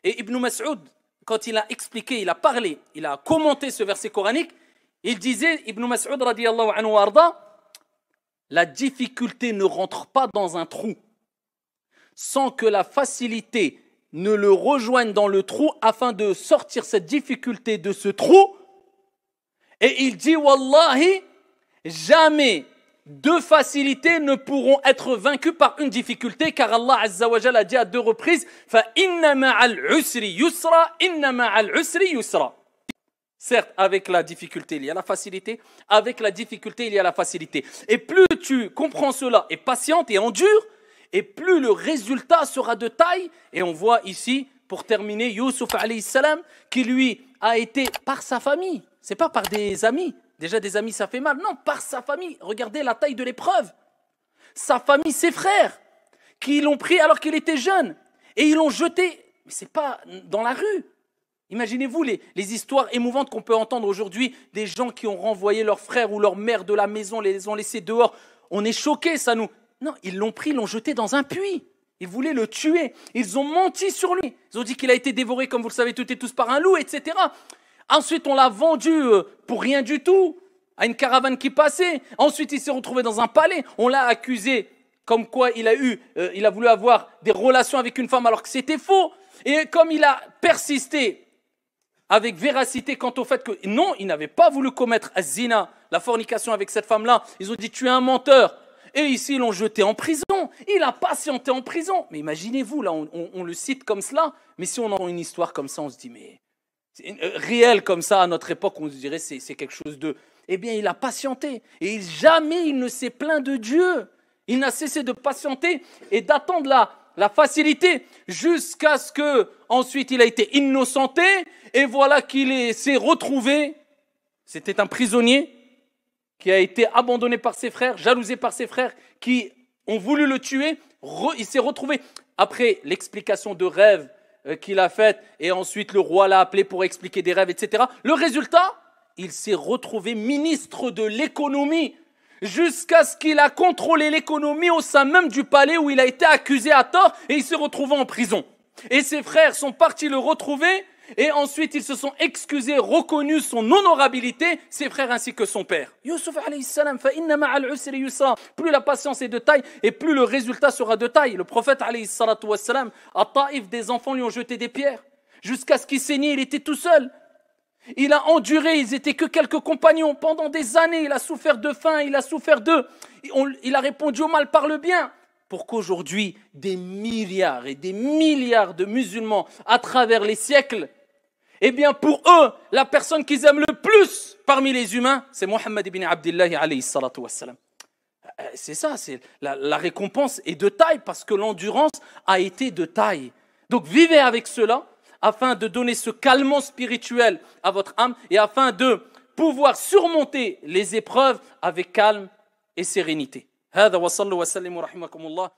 Et Ibn Mas'ud, quand il a expliqué, il a parlé, il a commenté ce verset coranique, il disait, Ibn Mas'ud radiyallahu anhu wa arda, la difficulté ne rentre pas dans un trou sans que la facilité ne le rejoigne dans le trou afin de sortir cette difficulté de ce trou. Et il dit, Wallahi, jamais deux facilités ne pourront être vaincues par une difficulté, car Allah Azza wa Jalla a dit à deux reprises, fa inna ma'al usri yusra, inna ma'al usri yusra. Certes, avec la difficulté, il y a la facilité. Avec la difficulté, il y a la facilité. Et plus tu comprends cela et patiente et endure, et plus le résultat sera de taille. Et on voit ici, pour terminer, Youssouf alayhi salam, qui lui a été par sa famille. C'est pas par des amis. Déjà des amis, ça fait mal. Non, par sa famille. Regardez la taille de l'épreuve. Sa famille, ses frères, qui l'ont pris alors qu'il était jeune. Et ils l'ont jeté. Mais c'est pas dans la rue. Imaginez-vous les histoires émouvantes qu'on peut entendre aujourd'hui, des gens qui ont renvoyé leur frère ou leur mère de la maison, les ont laissés dehors. On est choqués, ça nous... Non, ils l'ont pris, ils l'ont jeté dans un puits. Ils voulaient le tuer. Ils ont menti sur lui. Ils ont dit qu'il a été dévoré, comme vous le savez toutes et tous, par un loup, etc. Ensuite, on l'a vendu pour rien du tout à une caravane qui passait. Ensuite, il s'est retrouvé dans un palais. On l'a accusé comme quoi il a voulu avoir des relations avec une femme alors que c'était faux. Et comme il a persisté avec véracité quant au fait que non, il n'avait pas voulu commettre az-zina, la fornication avec cette femme-là. Ils ont dit tu es un menteur. Et ici, ils l'ont jeté en prison. Il a patienté en prison. Mais imaginez-vous, là, on le cite comme cela. Mais si on entend une histoire comme ça, on se dit, mais réel comme ça, à notre époque, on se dirait c'est quelque chose de... Eh bien, il a patienté. Et jamais il ne s'est plaint de Dieu. Il n'a cessé de patienter et d'attendre la facilité jusqu'à ce que ensuite il a été innocenté. Et voilà qu'il s'est retrouvé. C'était un prisonnier qui a été abandonné par ses frères, jalousé par ses frères, qui ont voulu le tuer. Il s'est retrouvé, après l'explication de rêve qu'il a faite, et ensuite le roi l'a appelé pour expliquer des rêves, etc. Le résultat, il s'est retrouvé ministre de l'économie, jusqu'à ce qu'il a contrôlé l'économie au sein même du palais où il a été accusé à tort, et il s'est retrouvé en prison. Et ses frères sont partis le retrouver, et ensuite ils se sont excusés, reconnus son honorabilité, ses frères ainsi que son père. Youssouf alayhi salam, fa inna ma'al usri yusra. Plus la patience est de taille et plus le résultat sera de taille. Le prophète alayhi salatu wassalam, à Taïf, des enfants lui ont jeté des pierres. Jusqu'à ce qu'il saignait, il était tout seul. Il a enduré, ils étaient que quelques compagnons. Pendant des années, il a souffert de faim, il a souffert d'eux. Il a répondu au mal par le bien. Pour qu'aujourd'hui, des milliards et des milliards de musulmans à travers les siècles, eh bien, pour eux, la personne qu'ils aiment le plus parmi les humains, c'est Mohammed ibn Abdillah alayhi salatu wassalam. C'est ça, c'est la récompense est de taille parce que l'endurance a été de taille. Donc, vivez avec cela afin de donner ce calmant spirituel à votre âme et afin de pouvoir surmonter les épreuves avec calme et sérénité. هذا وصلوا وسلموا رحمكم الله